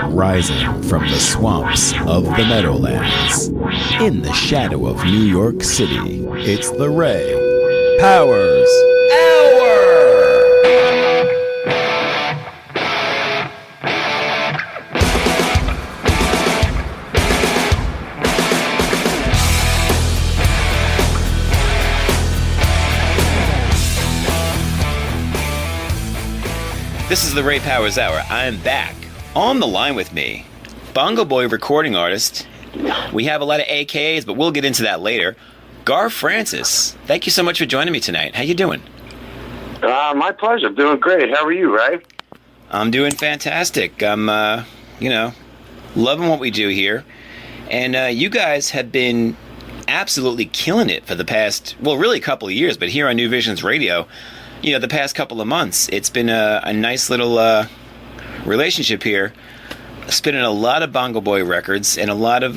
Rising from the swamps of the Meadowlands, in the shadow of New York City, it's the Ray Powers Hour! This is the Ray Powers Hour. I'm back. On the line with me, Bongo Boy recording artist. We have a lot of AKAs, but we'll get into that later. Gar Francis, thank you so much for joining me tonight. How you doing? My pleasure. I'm doing great. How are you, Ray? I'm doing fantastic. I'm, loving what we do here. And you guys have been absolutely killing it for the past, well, really a couple of years, but here on New Visions Radio, the past couple of months, it's been a nice little relationship here, spinning a lot of Bongo Boy records and a lot of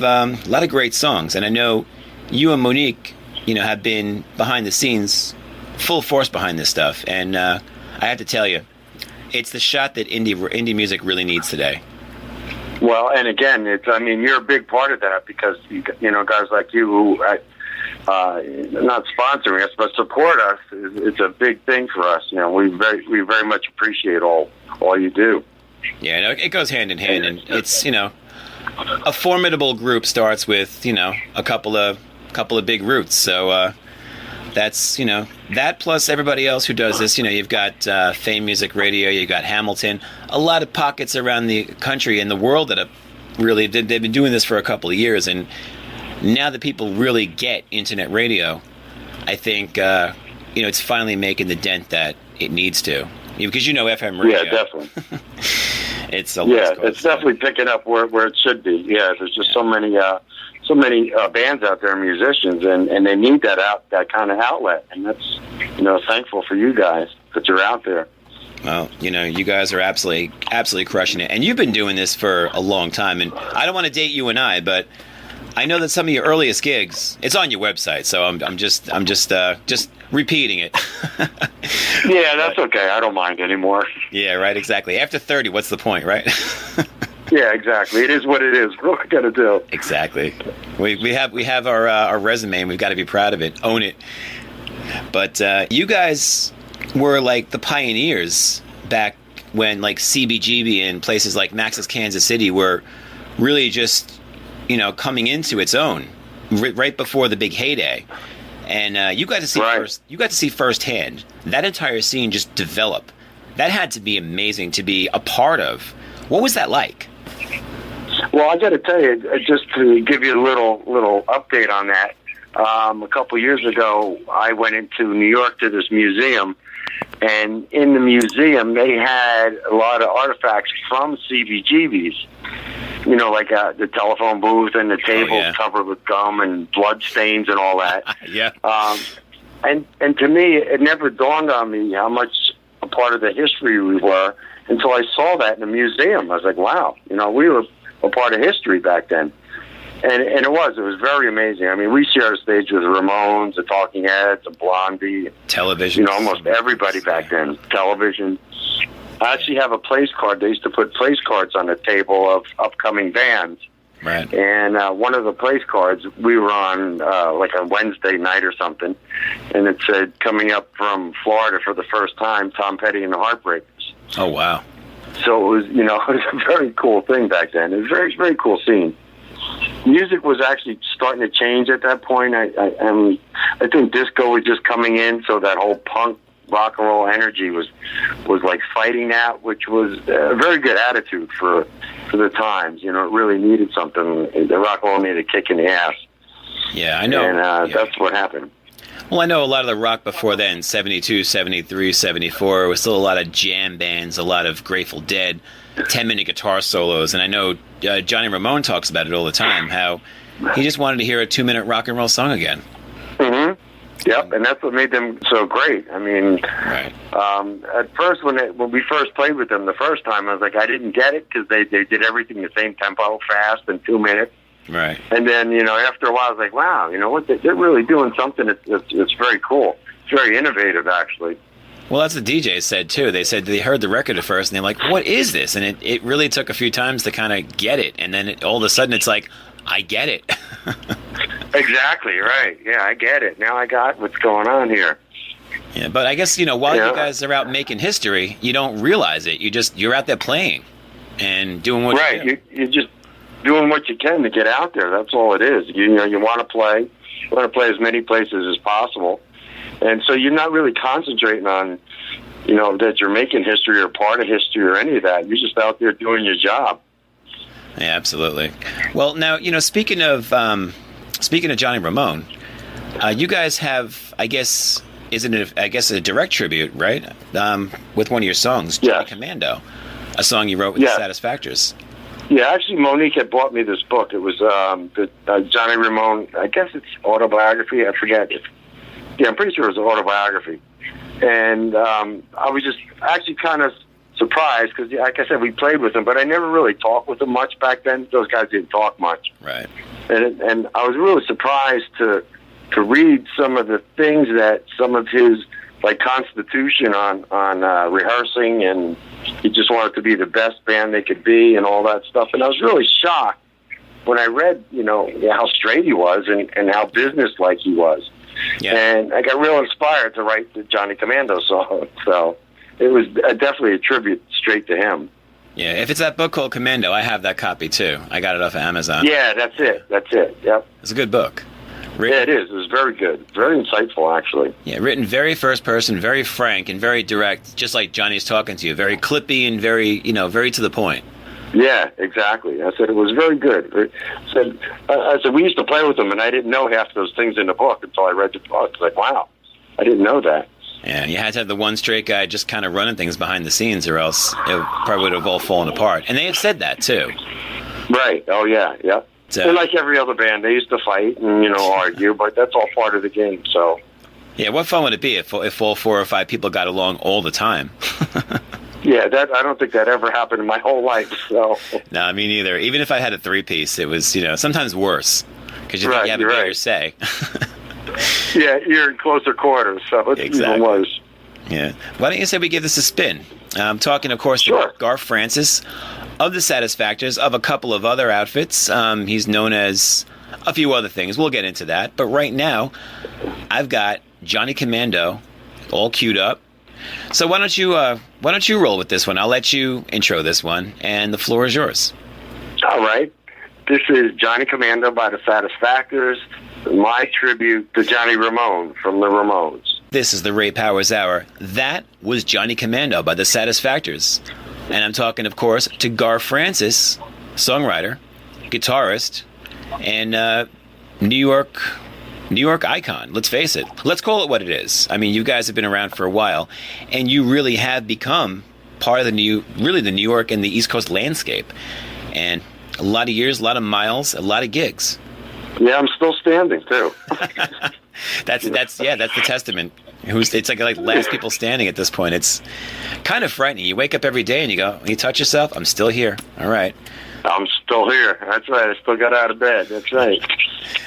great songs. And I know you and Monique, have been behind the scenes, full force behind this stuff. And I have to tell you, it's the shot that indie music really needs today. Well, and again, you're a big part of that because guys like you who. Not sponsoring us, but support us. It's a big thing for us. We very much appreciate all you do. Yeah, no, it goes hand in hand, and it's a formidable group starts with a couple of big roots. So that's that plus everybody else who does this. You've got Fame Music Radio, you've got Hamilton, a lot of pockets around the country and the world that have really they've been doing this for a couple of years, and now that people really get internet radio, I think it's finally making the dent that it needs to. Because FM radio. Yeah, definitely. It's a it's definitely picking up where it should be. Yeah, there's just so many bands out there, musicians, and they need that kind of outlet. And that's thankful for you guys that you're out there. Well, you guys are absolutely crushing it, and you've been doing this for a long time. And I don't want to date you and I, but I know that some of your earliest gigs, it's on your website, so I'm just repeating it. Yeah, that's okay. I don't mind anymore. Yeah, right, exactly. After 30, what's the point, right? Yeah, exactly. It is what it is. What are we gonna do? Exactly. We have our resume, and we've got to be proud of it, own it. But you guys were like the pioneers back when like CBGB and places like Max's Kansas City were really just coming into its own right before the big heyday, and you got to see firsthand that entire scene just develop. That had to be amazing to be a part of. What was that like? Well, I got to tell you, just to give you a little update on that. A couple years ago, I went into New York to this museum, and in the museum they had a lot of artifacts from CBGB's. Like the telephone booth and the tables covered with gum and blood stains and all that. Yeah. And to me, it never dawned on me how much a part of the history we were until I saw that in the museum. I was like, wow, we were a part of history back then. And it was very amazing. I mean, we shared a stage with the Ramones, the Talking Heads, the Blondie. Television. Almost everybody back then. Television. I actually have a place card. They used to put place cards on the table of upcoming bands. Right. And one of the place cards, we were on like a Wednesday night or something, and it said, coming up from Florida for the first time, Tom Petty and the Heartbreakers. Oh, wow. So it was, it was a very cool thing back then. It was a very, very cool scene. Music was actually starting to change at that point. I think disco was just coming in, so that whole punk rock and roll energy was like fighting that, which was a very good attitude for the times. It really needed something. The rock and roll needed a kick in the ass. Yeah, I know. And that's what happened. Well, I know a lot of the rock before then, 72, 73, 74, was still a lot of jam bands, a lot of Grateful Dead, 10-minute guitar solos. And I know Johnny Ramone talks about it all the time, how he just wanted to hear a 2-minute rock and roll song again. Mm-hmm. Yep, and that's what made them so great. I mean, right. At first, when we first played with them the first time, I was like, I didn't get it because they did everything the same tempo, fast, in 2 minutes. Right. And then, after a while, I was like, wow, what? They're really doing something that's very cool. It's very innovative, actually. Well, that's what DJs said, too. They said they heard the record at first, and they're like, what is this? And it really took a few times to kind of get it. And then all of a sudden, it's like, I get it. Exactly, right. Yeah, I get it. Now I got what's going on here. Yeah, but I guess, while you guys are out making history, you don't realize it. You're out there playing and doing what you do. You're just doing what you can to get out there. That's all it is. You want to play. You want to play as many places as possible. And so you're not really concentrating on, that you're making history or part of history or any of that. You're just out there doing your job. Yeah, absolutely. Well, now, speaking of Johnny Ramone, you guys have, I guess, a direct tribute, right? With one of your songs, Johnny Commando, a song you wrote with the Satisfactors. Yeah, actually, Monique had bought me this book. It was the Johnny Ramone, I guess it's autobiography. I forget. I'm pretty sure it was an autobiography. And I was just actually kind of surprised because, like I said, we played with him, but I never really talked with him much back then. Those guys didn't talk much. Right. And I was really surprised to read some of the things that some of his constitution on rehearsing, and he just wanted to be the best band they could be and all that stuff. And I was really shocked when I read, how straight he was and how businesslike he was. Yeah. And I got real inspired to write the Johnny Commando song. So it was definitely a tribute straight to him. Yeah, if it's that book called Commando, I have that copy too. I got it off of Amazon. Yeah, that's it. Yep. It's a good book. Yeah, it is. It was very good. Very insightful, actually. Yeah, written very first person, very frank and very direct, just like Johnny's talking to you. Very clippy and very, very to the point. Yeah, exactly. I said it was very good. I said we used to play with him, and I didn't know half those things in the book until I read the book. It's like, wow, I didn't know that. Yeah, you had to have the one straight guy just kind of running things behind the scenes, or else it probably would have all fallen apart. And they had said that, too. Right. Oh, yeah. Yep. So, and like every other band, they used to fight and, argue, but that's all part of the game, so. Yeah, what fun would it be if all 4 or 5 people got along all the time? Yeah, I don't think that ever happened in my whole life, so. No, me neither. Even if I had a 3-piece, it was, sometimes worse. Because you think you have a bigger say. Yeah, you're in closer quarters, so it's even worse. Yeah. Why don't you say we give this a spin? I'm talking, of course, to Garth Francis of the Satisfactors, of a couple of other outfits. He's known as a few other things. We'll get into that. But right now, I've got Johnny Commando all queued up. So why don't you roll with this one? I'll let you intro this one, and the floor is yours. All right. This is Johnny Commando by the Satisfactors, my tribute to Johnny Ramone from the Ramones. This is the Ray Powers Hour. That was Johnny Commando by the Satisfactors. And I'm talking, of course, to Garth Francis, songwriter, guitarist, and New York icon. Let's face it. Let's call it what it is. I mean, you guys have been around for a while, and you really have become part of the New York and the East Coast landscape. And a lot of years, a lot of miles, a lot of gigs. Yeah, I'm still standing too. That's the testament. It's like last people standing at this point. It's kind of frightening. You wake up every day and you touch yourself. I'm still here. All right. I'm still here. That's right. I still got out of bed. That's right.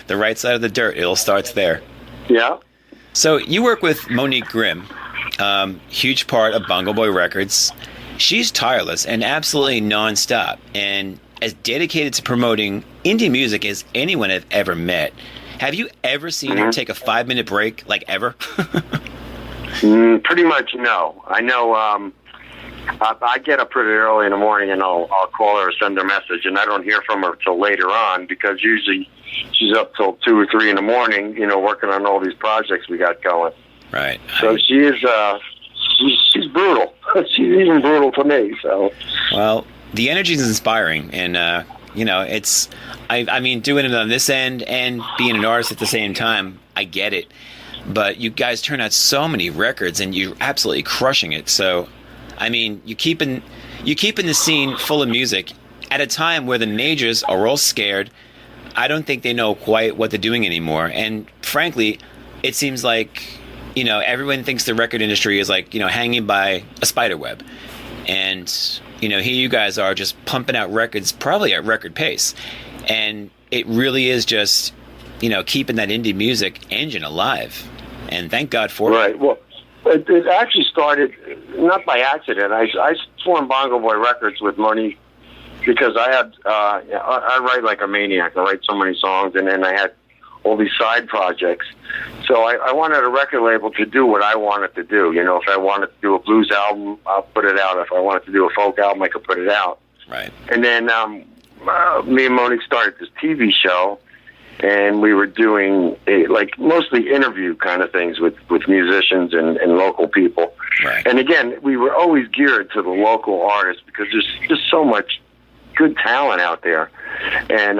The right side of the dirt. It all starts there. Yeah. So you work with Monique Grimm, huge part of Bongo Boy Records. She's tireless and absolutely nonstop, and as dedicated to promoting indie music as anyone I've ever met. Have you ever seen her take a 5-minute break, like ever? Pretty much, no. I know I get up pretty early in the morning and I'll call her or send her a message, and I don't hear from her till later on because usually she's up till 2 or 3 in the morning, working on all these projects we got going. Right. So she is, she's brutal. She's even brutal to me, so. Well, the energy is inspiring, and, it's, I mean, doing it on this end and being an artist at the same time, I get it. But you guys turn out so many records, and you're absolutely crushing it. So, I mean, you keeping the scene full of music at a time where the majors are all scared. I don't think they know quite what they're doing anymore. And frankly, it seems like, everyone thinks the record industry is like, hanging by a spider web. And, here you guys are just pumping out records, probably at record pace. And it really is just, keeping that indie music engine alive. And thank God for it. Right. Well, It actually started not by accident. I formed Bongo Boy Records with money because I write like a maniac. I write so many songs, and then I had all these side projects. So I wanted a record label to do what I wanted to do. You know, if I wanted to do a blues album, I'll put it out. If I wanted to do a folk album, I could put it out. Right. And then me and Monique started this TV show, and we were doing like mostly interview kind of things with musicians and local people. Right. And again, we were always geared to the local artists because there's just so much good talent out there. And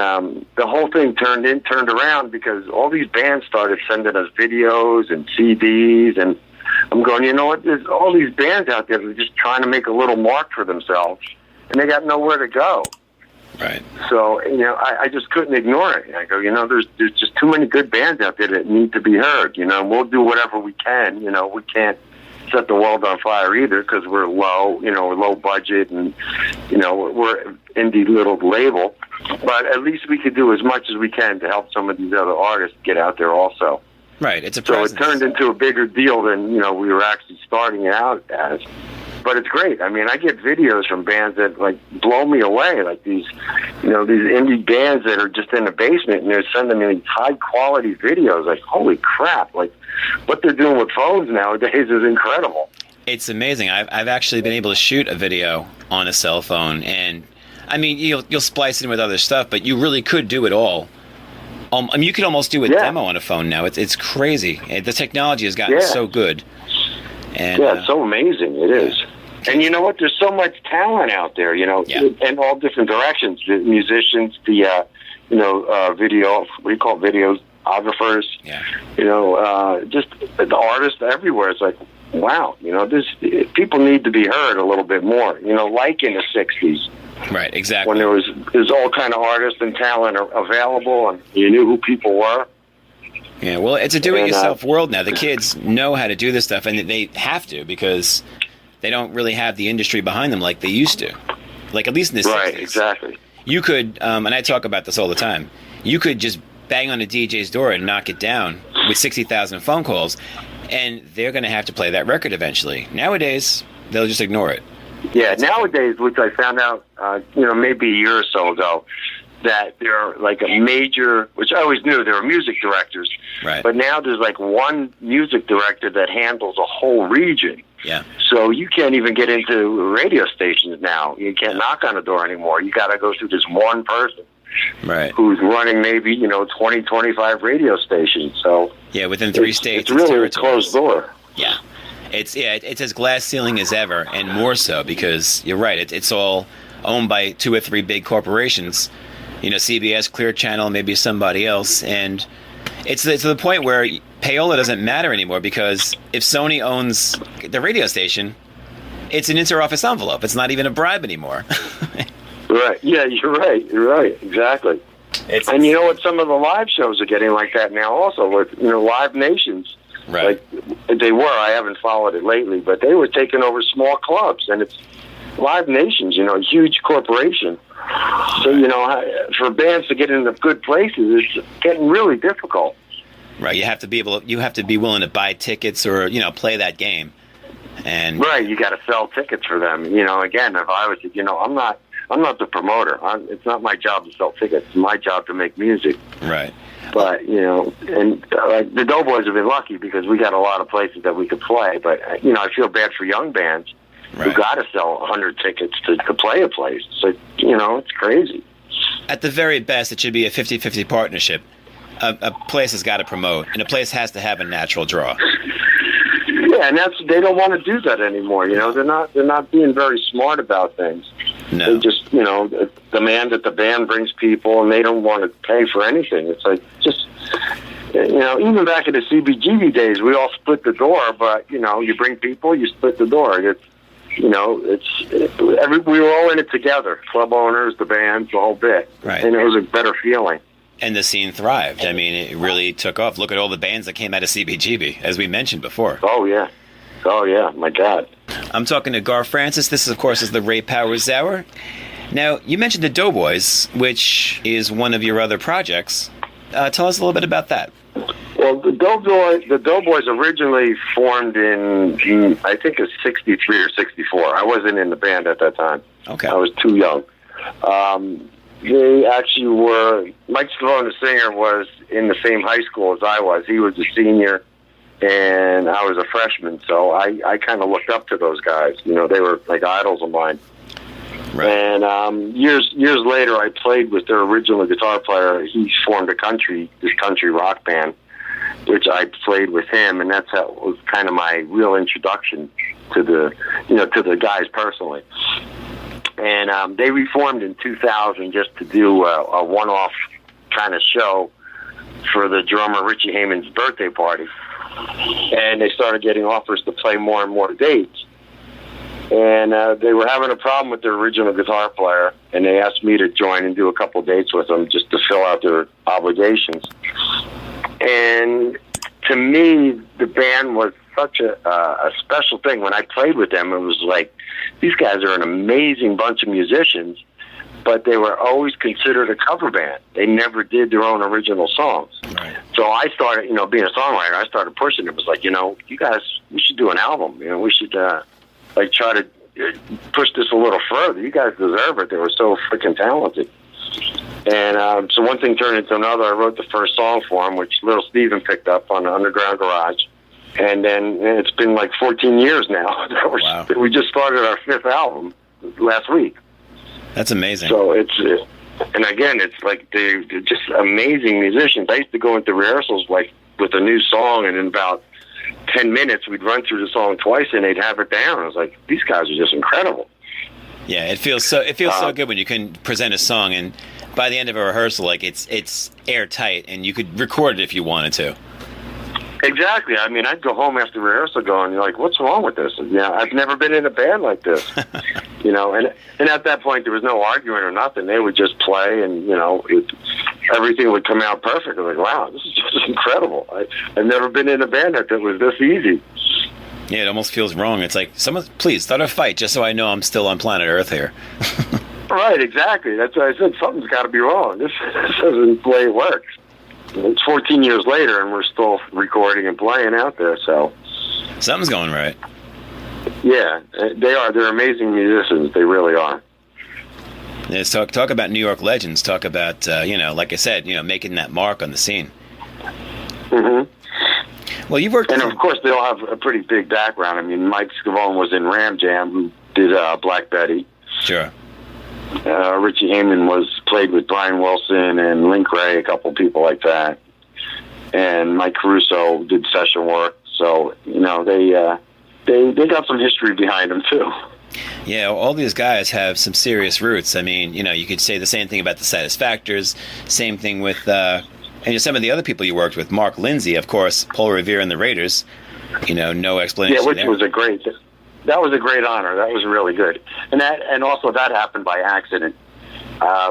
the whole thing turned around because all these bands started sending us videos and CDs, and I'm going, you know what, there's all these bands out there that are just trying to make a little mark for themselves, and they got nowhere to go. Right. So, you know, I just couldn't ignore it. I go, you know, there's just too many good bands out there that need to be heard. You know, we'll do whatever we can. You know, we can't set the world on fire either because we're low, you know, we're low budget, and, you know, we're indie little label. But at least we could do as much as we can to help some of these other artists get out there also. Right. It's a so presence. It turned into a bigger deal than, you know, we were actually starting it out as. But it's great. I mean, I get videos from bands that, like, blow me away. Like these, you know, these indie bands that are just in the basement, and they're sending me these high-quality videos. Like, holy crap. Like, what they're doing with phones nowadays is incredible. It's amazing. I've actually been able to shoot a video on a cell phone, and, I mean, you'll splice it in with other stuff, but you really could do it all. I mean, you could almost do a demo on a phone now. It's crazy. The technology has gotten so good. And, it's so amazing. It is. And you know what? There's so much talent out there, you know, in all different directions. The musicians, the, video, what do you call it, videographers, you know, just the artists everywhere. It's like, wow, you know, people need to be heard a little bit more, you know, like in the 60s. Right, exactly. When there's all kind of artists and talent available, and you knew who people were. Yeah, well, it's a do-it-yourself world now. The kids know how to do this stuff, and they have to because they don't really have the industry behind them like they used to. Like, at least in the 60s. Right, exactly. You could, and I talk about this all the time, you could just bang on a DJ's door and knock it down with 60,000 phone calls, and they're going to have to play that record eventually. Nowadays, they'll just ignore it. Yeah, nowadays, which I found out, maybe a year or so ago, that there are like a major, which I always knew there were music directors, right? But now there's like one music director that handles a whole region. Yeah. So you can't even get into radio stations now. You can't knock on the door anymore. You got to go through this one person, right? Who's running maybe 20, 25 radio stations. So yeah, within 3 states, it's really a closed door. Yeah. It's as glass ceiling as ever, and more so because you're right. It's all owned by 2 or 3 big corporations. You know, CBS, Clear Channel, maybe somebody else, and it's to the point where payola doesn't matter anymore because if Sony owns the radio station, it's an inter-office envelope. It's not even a bribe anymore. Right. Yeah, you're right. You're right. Exactly. And you know what? Some of the live shows are getting like that now also with, Live Nations. Right. Like they were. I haven't followed it lately, but they were taking over small clubs, and it's Live Nations, a huge corporation. So, for bands to get into good places, it's getting really difficult. Right. You have to be willing to buy tickets or, play that game. And right. You got to sell tickets for them. Again, if I was, I'm not the promoter. It's not my job to sell tickets. It's my job to make music. Right. But, the Doughboys have been lucky because we got a lot of places that we could play. But, I feel bad for young bands who got to sell 100 tickets to play a place. So, it's crazy. At the very best, it should be a 50-50 partnership. A place has got to promote, and a place has to have a natural draw. Yeah, and they don't want to do that anymore. They're not being very smart about things. No. They just, demand that the band brings people, and they don't want to pay for anything. It's like, just, even back in the CBGB days, we all split the door, but, you bring people, you split the door. We were all in it together, club owners, the bands, the whole bit. Right. And it was a better feeling. And the scene thrived. I mean, it really took off. Look at all the bands that came out of CBGB, as we mentioned before. Oh, yeah. My God. I'm talking to Gar Francis. This, of course, is the Ray Powers Hour. Now, you mentioned the Doughboys, which is one of your other projects. Tell us a little bit about that. Yeah, Well, the Doughboys originally formed in I think it's '63 or '64. I wasn't in the band at that time. Okay. I was too young. They actually were. Mike Scavone, the singer, was in the same high school as I was. He was a senior, and I was a freshman. So I kind of looked up to those guys. You know, they were like idols of mine. Right. And years later, I played with their original guitar player. He formed this country rock band, which I played with him, and that's how was kind of my real introduction to the guys personally. And they reformed in 2000 just to do a one-off kind of show for the drummer Richie Heyman's birthday party, and they started getting offers to play more and more dates. And they were having a problem with their original guitar player, and they asked me to join and do a couple dates with them just to fill out their obligations. And to me, the band was such a special thing. When I played with them, it was like, these guys are an amazing bunch of musicians, but they were always considered a cover band. They never did their own original songs. Right. So I started, being a songwriter, I started pushing it. It was like, you guys, we should do an album. We should, try to push this a little further. You guys deserve it. They were so freaking talented. And so one thing turned into another. I wrote the first song for him, which Little Steven picked up on the Underground Garage. And then it's been like 14 years now. Wow. We just started our 5th album last week. That's amazing. So and again, it's like they're just amazing musicians. I used to go into rehearsals like with a new song, and in about 10 minutes we'd run through the song twice, and they'd have it down. I was like, these guys are just incredible. Yeah, it feels so good when you can present a song, and by the end of a rehearsal, like it's airtight, and you could record it if you wanted to. Exactly. I mean, I'd go home after rehearsal going, like, what's wrong with this? And, I've never been in a band like this. And at that point, there was no arguing or nothing. They would just play, and, everything would come out perfect. I was like, wow, this is just incredible. I've never been in a band that was this easy. Yeah, it almost feels wrong. It's like, someone, please, start a fight just so I know I'm still on planet Earth here. Right, exactly. That's why I said something's got to be wrong. This isn't the way it works. It's 14 years later, and we're still recording and playing out there, so... Something's going right. Yeah, they are. They're amazing musicians. They really are. Let's talk about New York legends. Talk about, like I said, making that mark on the scene. Mm-hmm. Well, you've worked... And, of course, they all have a pretty big background. I mean, Mike Scavone was in Ram Jam, who did Black Betty. Sure. Richie Heyman played with Brian Wilson and Link Ray, a couple people like that. And Mike Caruso did session work. So, they got some history behind them, too. Yeah, all these guys have some serious roots. I mean, you could say the same thing about the Satisfactors. Same thing with and some of the other people you worked with. Mark Lindsay, of course, Paul Revere and the Raiders. No explanation. Yeah, which there. was a great honor. That was really good. And also that happened by accident.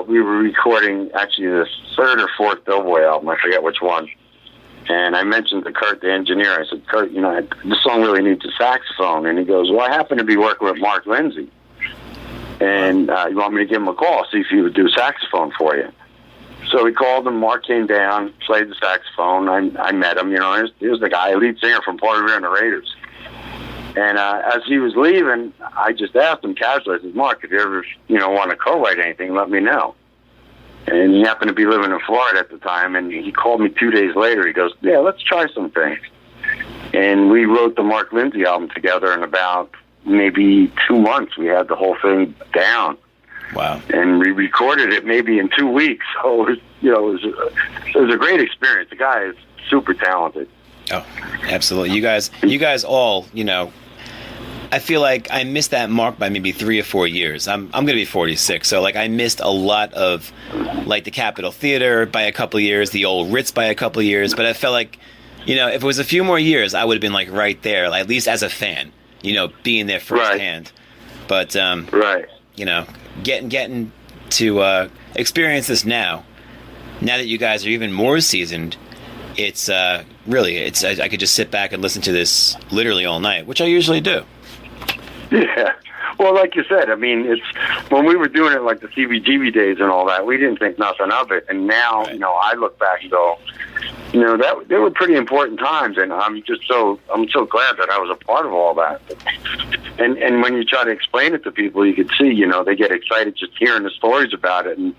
We were recording actually the 3rd or 4th Doughboy album. I forget which one. And I mentioned to Kurt, the engineer, I said, Kurt, this song really needs a saxophone. And he goes, well, I happen to be working with Mark Lindsay. And you want me to give him a call, see if he would do saxophone for you. So he called him. Mark came down, played the saxophone. I met him. He was the guy, lead singer from Paul Revere and the Raiders. And as he was leaving, I just asked him casually, I said, Mark, if you ever want to co-write anything, let me know. And he happened to be living in Florida at the time, and he called me 2 days later. He goes, yeah, let's try some things. And we wrote the Mark Lindsay album together in about maybe 2 months. We had the whole thing down. Wow. And we recorded it maybe in 2 weeks. So, it was a great experience. The guy is super talented. Oh, absolutely. You guys all, I feel like I missed that mark by maybe 3 or 4 years. I'm going to be 46, so I missed a lot of the Capitol Theater by a couple of years, the old Ritz by a couple of years. But I felt like, if it was a few more years, I would have been right there, at least as a fan, being there firsthand. Right. But right, getting to experience this now that you guys are even more seasoned. It's really I could just sit back and listen to this literally all night, which I usually do. Yeah. Well, like you said, I mean, it's when we were doing it like the CBGB days and all that, we didn't think nothing of it. And now, right. I look back and go, that they were pretty important times, and I'm so glad that I was a part of all that. And when you try to explain it to people, you can see, they get excited just hearing the stories about it, and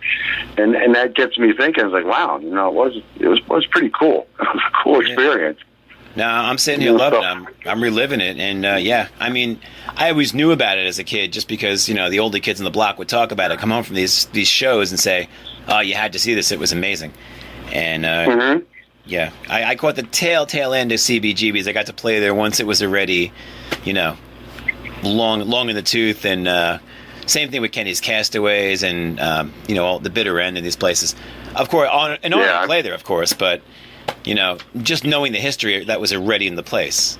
that gets me thinking. It's like, wow, it was pretty cool. It was a cool experience. No, I'm sitting here loving it. I'm reliving it, and I mean, I always knew about it as a kid, just because the older kids in the block would talk about it, come home from these shows and say, "Oh, you had to see this; it was amazing." And yeah, I caught the tail end of CBGB's. I got to play there once it was already, long in the tooth, and same thing with Kenny's Castaways, and all the bitter end in these places. Of course, to play there, of course, but. Just knowing the history that was already in the place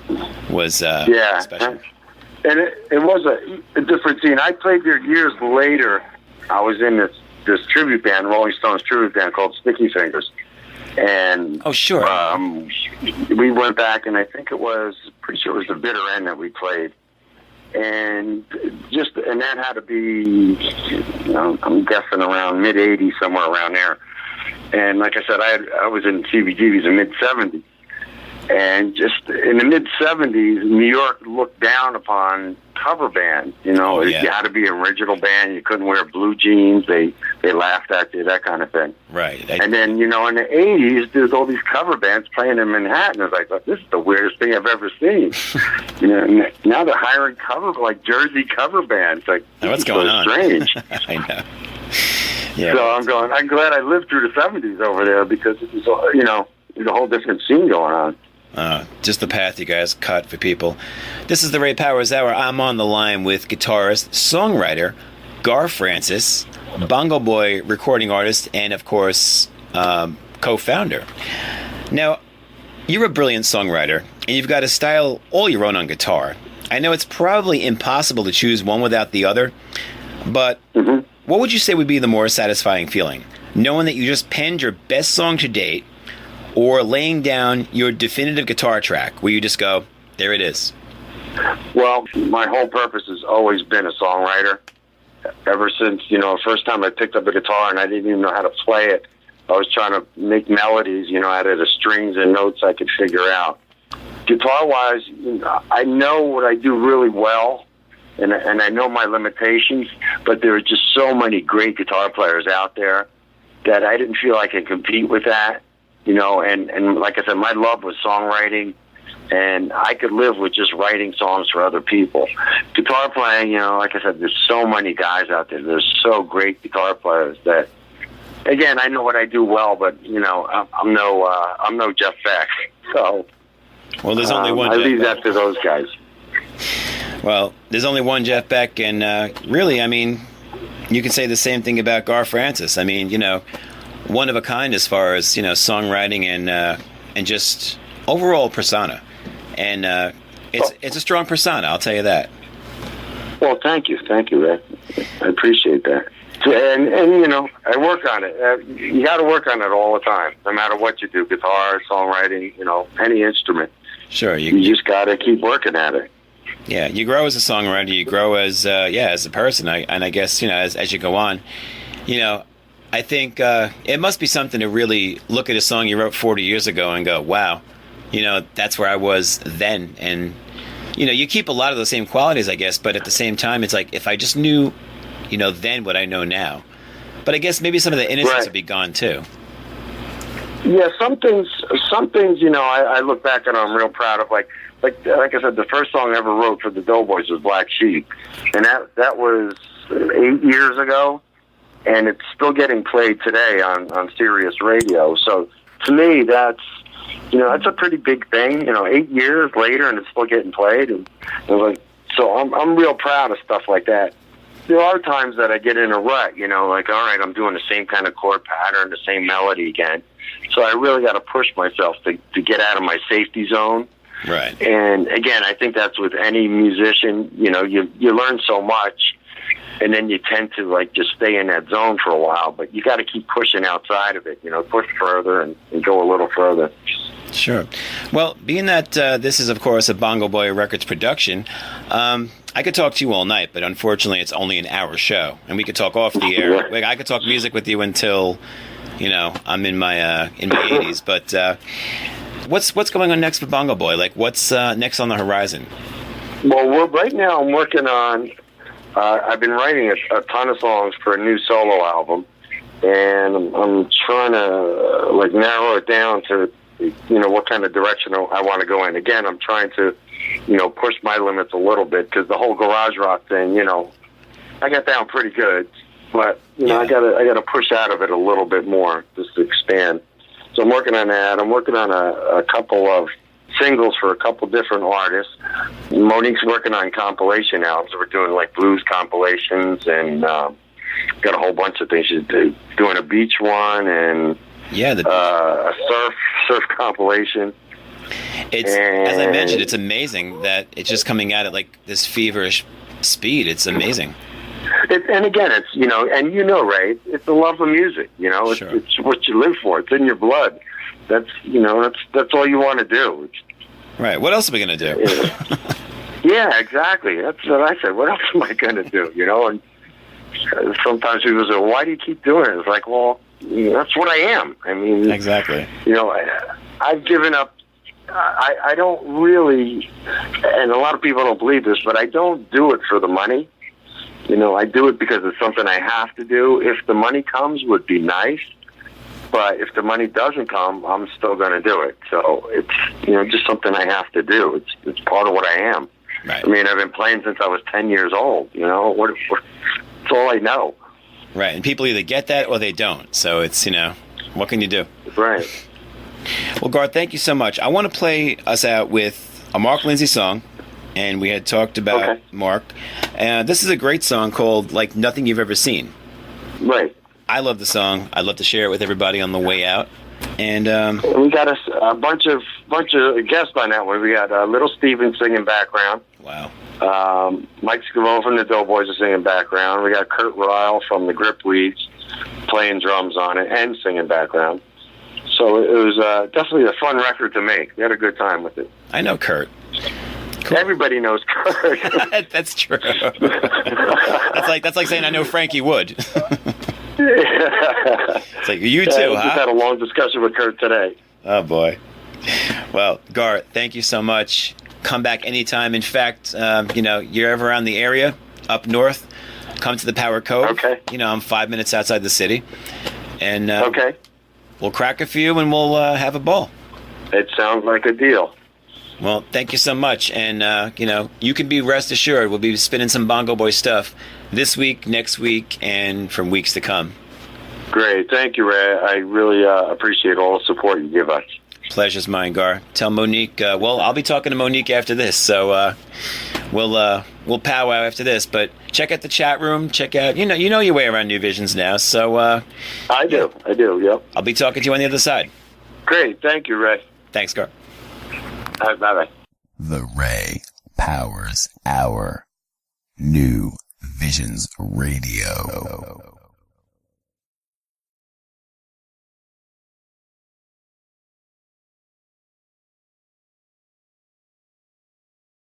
was special. And it was a different scene. I played there years later. I was in this tribute band, Rolling Stones tribute band called Sticky Fingers. And oh, sure. We went back, and I think pretty sure it was the bitter end that we played. And that had to be, I'm guessing around mid-'80s, somewhere around there. And like I said, I was in CBGB's in mid-'70s. And just in the mid-'70s, New York looked down upon cover bands. You had to be an original band. You couldn't wear blue jeans. They laughed at you, that kind of thing. Right. And then, in the 80s, there's all these cover bands playing in Manhattan. I was like, this is the weirdest thing I've ever seen. Now they're hiring Jersey cover bands. Like, what's going on? Strange. I know. Yeah, so I'm glad I lived through the 70s over there, because it was, there's a whole different scene going on. Just the path you guys cut for people. This is the Ray Powers Hour. I'm on the line with guitarist, songwriter, Gar Francis, Bongo Boy recording artist, and of course, co-founder. Now, you're a brilliant songwriter, and you've got a style all your own on guitar. I know it's probably impossible to choose one without the other, but what would you say would be the more satisfying feeling? Knowing that you just penned your best song to date, or laying down your definitive guitar track where you just go, there it is? Well, my whole purpose has always been a songwriter. Ever since, the first time I picked up a guitar and I didn't even know how to play it, I was trying to make melodies, out of the strings and notes I could figure out. Guitar-wise, I know what I do really well, and I know my limitations, but there are just so many great guitar players out there that I didn't feel I could compete with that. And like I said, my love was songwriting, and I could live with just writing songs for other people. Guitar playing, like I said, there's so many guys out there. There's so great guitar players that, again, I know what I do well, but I'm no Jeff Beck. So, well, there's only one. I leave that to those guys. Well, there's only one Jeff Beck, and really, I mean, you can say the same thing about Gar Francis. I mean, one of a kind as far as songwriting and just overall persona, and it's a strong persona. I'll tell you that. Well, thank you, Ray. I appreciate that. And I work on it. You got to work on it all the time, no matter what you do, guitar, songwriting, any instrument. Sure, you just got to keep working at it. Yeah, you grow as a songwriter. You grow as a person. And I guess as you go on, I think it must be something to really look at a song you wrote 40 years ago and go, wow, that's where I was then. And, you keep a lot of the same qualities, I guess, but at the same time, it's like, if I just knew, then what I know now. But I guess maybe some of the innocence would be gone, too. Yeah, some things, I look back and I'm real proud of, like I said, the first song I ever wrote for the Doughboys was Black Sheep. And that was 8 years ago. And it's still getting played today on Sirius Radio. So to me, that's a pretty big thing. 8 years later, and it's still getting played. And so I'm real proud of stuff like that. There are times that I get in a rut. Like, all right, I'm doing the same kind of chord pattern, the same melody again. So I really got to push myself to get out of my safety zone. Right. And again, I think that's with any musician. You learn so much. And then you tend to just stay in that zone for a while, but you got to keep pushing outside of it, push further and go a little further. Sure. Well, being that this is, of course, a Bongo Boy Records production, I could talk to you all night, but unfortunately it's only an hour show, and we could talk off the air. Like, I could talk music with you until I'm in my 80s. But what's going on next for Bongo Boy? Like, what's next on the horizon? Well, right now I'm working on. I've been writing a ton of songs for a new solo album, and I'm trying to narrow it down to what kind of direction I want to go in. Again, I'm trying to push my limits a little bit, because the whole garage rock thing, I got down pretty good, but I gotta push out of it a little bit more just to expand. So I'm working on that. I'm working on a couple of singles for a couple different artists. Monique's working on compilation albums. We're doing like blues compilations, and got a whole bunch of things. She's doing a beach one, and a surf compilation. As I mentioned, it's amazing that it's just coming out at like this feverish speed. It's amazing. And again, it's Ray, it's the love of music. Sure. It's what you live for. It's in your blood. That's all you want to do. Right. What else are we gonna do? Yeah, exactly. That's what I said. What else am I gonna do? And sometimes people say, "Why do you keep doing it?" It's like, well, that's what I am. I mean, exactly. I've given up. I don't really, and a lot of people don't believe this, but I don't do it for the money. I do it because it's something I have to do. If the money comes, would be nice. But if the money doesn't come, I'm still going to do it. So it's, just something I have to do. It's part of what I am. Right. I mean, I've been playing since I was 10 years old. It's all I know. Right. And people either get that or they don't. So it's, what can you do? Right. Well, Garth, thank you so much. I want to play us out with a Mark Lindsay song. And we had talked about Mark. This is a great song called Like Nothing You've Ever Seen. Right. I love the song. I'd love to share it with everybody on the way out. And we got a bunch of guests on that one. We got Little Steven singing background. Wow. Mike Scavo from the Doughboys is singing background. We got Kurt Ryle from the Gripweeds playing drums on it and singing background. So it was definitely a fun record to make. We had a good time with it. I know Kurt. Cool. Everybody knows Kurt. That's true. That's like saying I know Frankie Wood. It's like, you too, I just had a long discussion with Kurt today. Oh, boy. Well, Garth, thank you so much. Come back anytime. In fact, you're ever around the area, up north, come to the Power Cove. Okay. I'm 5 minutes outside the city. And okay. We'll crack a few and we'll have a ball. It sounds like a deal. Well, thank you so much. And, you can be rest assured we'll be spinning some Bongo Boy stuff this week, next week, and from weeks to come. Great. Thank you, Ray. I really appreciate all the support you give us. Pleasure's mine, Gar. Tell Monique, I'll be talking to Monique after this, so we'll powwow after this. But check out the chat room. Check out, you know your way around New Visions now. So I do, yep. I'll be talking to you on the other side. Great. Thank you, Ray. Thanks, Gar. All right, bye-bye. The Ray Powers Hour. New Visions Radio.